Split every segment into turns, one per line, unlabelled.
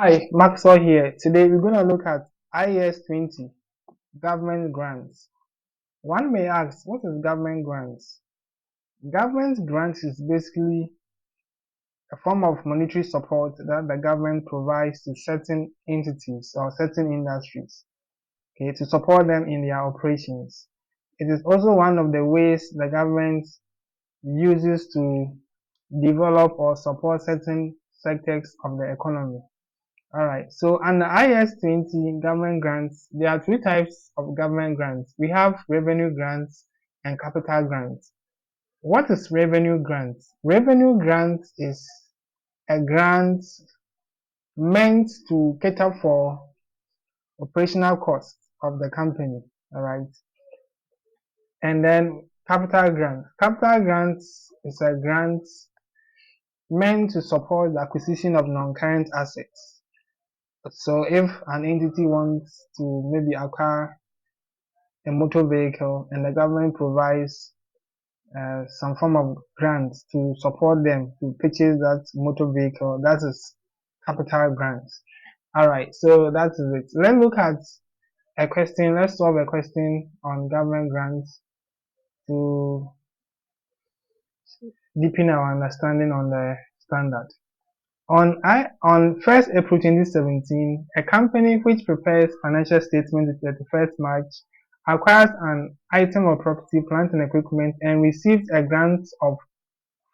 Hi, Maxwell here. Today we're going to look at IAS 20, government grants. One may ask, what is government grants? Government grants is basically a form of monetary support that the government provides to certain entities or certain industries, okay, to support them in their operations. It is also one of the ways the government uses to develop or support certain sectors of the economy. Alright, so under IAS 20 government grants, there are three types of government grants. We have revenue grants and capital grants. What is revenue grants? Revenue grant is a grant meant to cater for operational costs of the company. Alright, and then capital grant. Capital grants is a grant meant to support the acquisition of non-current assets. So if an entity wants to maybe acquire a motor vehicle and the government provides some form of grant to support them to purchase that motor vehicle, that is capital grants. Alright, so that is it. Let's look at a question. Let's solve a question on government grants to deepen our understanding on the standard. On 1st April 2017, a company which prepares financial statements to 31st March acquires an item of property, plant and equipment and receives a grant of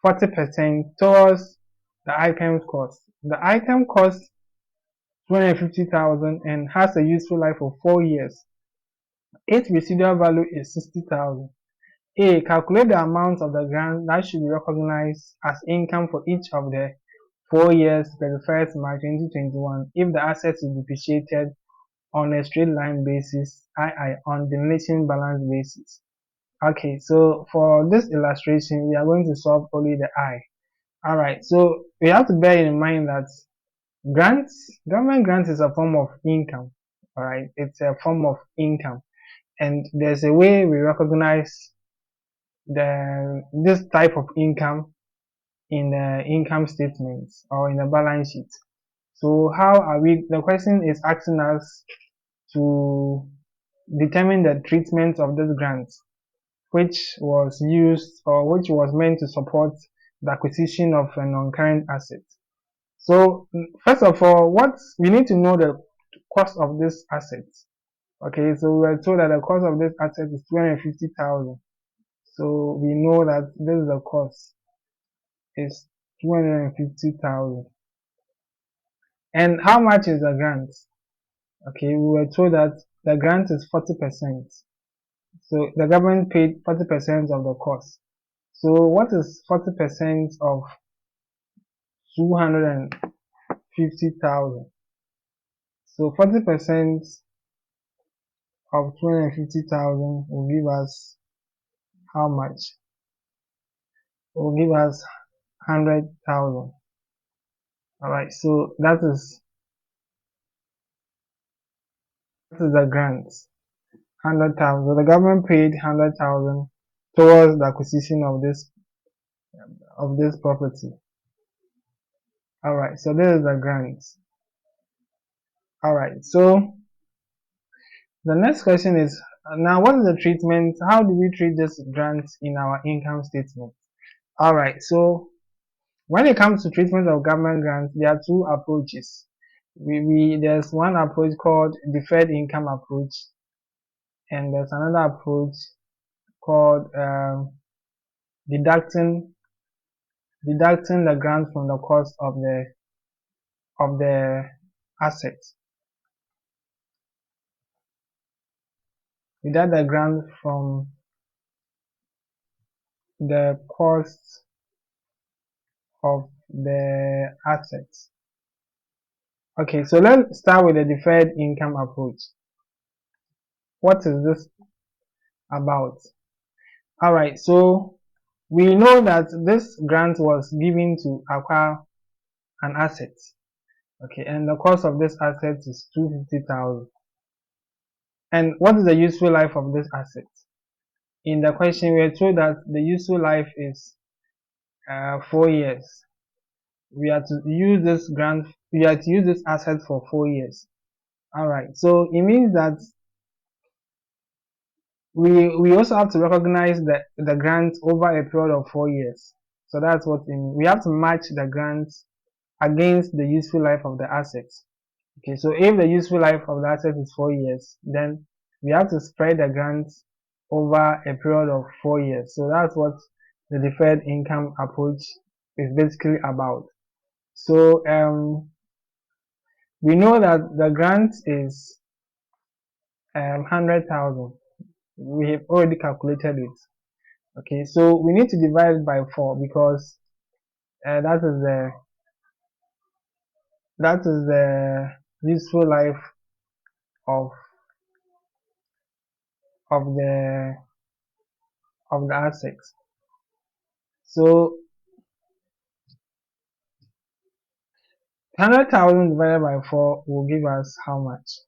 40% towards the item's cost. The item costs 250,000 and has a useful life of 4 years. Its residual value is 60,000. A. Calculate the amount of the grant that should be recognized as income for each of the 4 years 31st March 2021 if the asset is depreciated on a straight line basis, i.e. on diminishing balance basis. Okay, so for this illustration, we are going to solve only the I. Alright, so we have to bear in mind that government grants is a form of income. Alright, it's a form of income. And there's a way we recognize this type of income in the income statements or in the balance sheet. So how are we, the question is asking us to determine the treatment of this grant, which was used or which was meant to support the acquisition of a non-current asset. So first of all, what we need to know the cost of this asset. Okay, so we were told that the cost of this asset is 250,000. So we know that this is the cost is 250,000. And how much is the grant? Okay, we were told that the grant is 40%. So the government paid 40% of the cost. So what is 40% of 250,000? So 40% of 250,000 will give us how much? It will give us 100,000. Alright, so that is the grant. 100,000. So the government paid 100,000 towards the acquisition of this property. Alright, so this is the grant. Alright, so the next question is, now what is the treatment? How do we treat this grant in our income statement? Alright, so when it comes to treatment of government grants, there are two approaches. There's one approach called deferred income approach, and there's another approach called deducting the grant from the cost of the asset. Deduct the grant from the cost of the assets. Okay, so let's start with the deferred income approach. What is this about? Alright, so we know that this grant was given to acquire an asset. Okay, and the cost of this asset is 250,000. And what is the useful life of this asset? In the question, we are told that the useful life is 4 years. We are to use this grant we are to use this asset for 4 years. All right, so it means that we also have to recognize the grant over a period of 4 years. So that's what it means. We have to match the grant against the useful life of the assets. Okay, so if the useful life of the asset is 4 years, then we have to spread the grant over a period of 4 years. So that's what the deferred income approach is basically about. So we know that the grant is 100,000. We have already calculated it. Okay, so we need to divide it by 4 because that is the useful life of of the of the assets. So 100,000 divided by 4 will give us how much?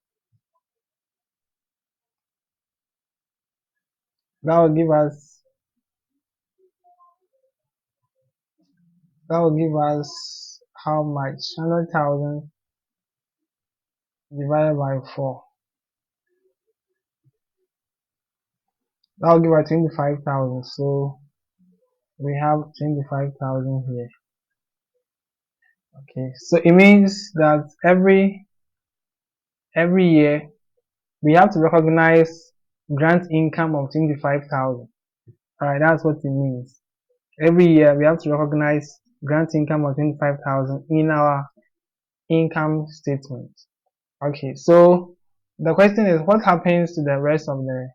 That will give us how much? 100,000 divided by 4. That will give us 25,000. So we have 25,000 here. Okay, so it means that every year we have to recognize grant income of 25,000. Alright, that's what it means. Every year we have to recognize grant income of 25,000 in our income statement. Okay, so the question is, what happens to the rest of the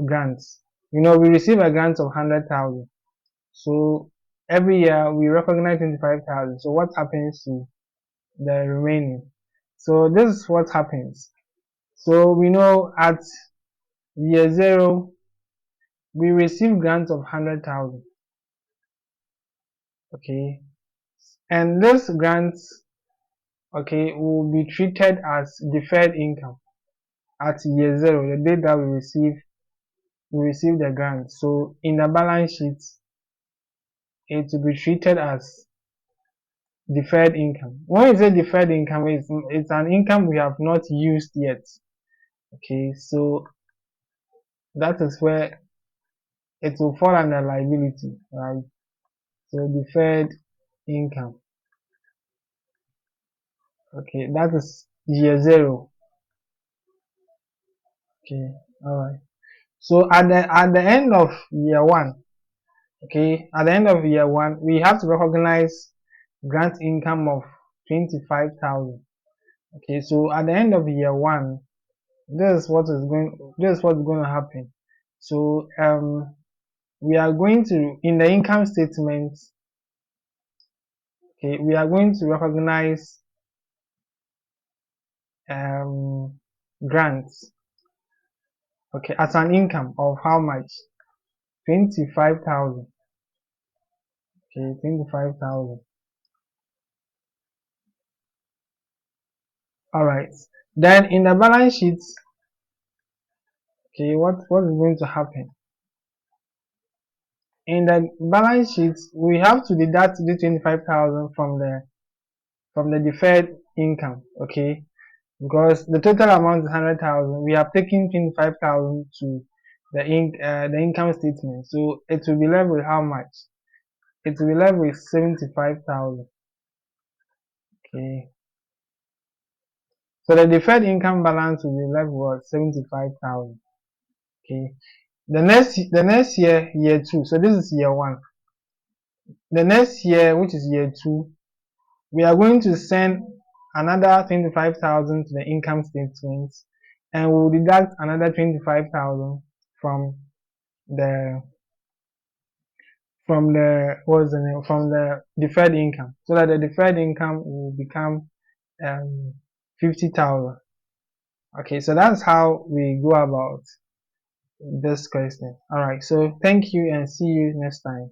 grants? We receive a grant of 100,000. So every year we recognize 25,000. So what happens to the remaining? So this is what happens. So we know at year 0 we receive grants of 100,000. Okay, and this grants, okay, will be treated as deferred income at year 0, the date that we receive the grant. So in the balance sheet, it will be treated as deferred income. When we say deferred income, it's an income we have not used yet. Okay, so that is where it will fall under liability, right? So deferred income. Okay, that is year 0. Okay, all right. So at the end of year 1, okay, at the end of year 1, we have to recognize grant income of 25,000. Okay, so at the end of year 1, this is what's going to happen. So we are going to, in the income statement, okay, we are going to recognize grants, okay, as an income of how much? 25,000. Okay, 25,000. All right. Then in the balance sheet, okay, what is going to happen? In the balance sheet, we have to deduct the 25,000 from the deferred income, okay? Because the total amount is 100,000. We have taken 25,000 to the income statement, so it will be left with how much? It will be left with 75,000. Okay. So the deferred income balance will be left with 75,000. Okay. The next year, year 2. So this is year 1. The next year, which is year 2, we are going to send another 25,000 to the income statement, and we'll deduct another 25,000 from the from the deferred income, so that the deferred income will become 50,000. Okay, so that's how we go about this question. All right, so thank you and see you next time.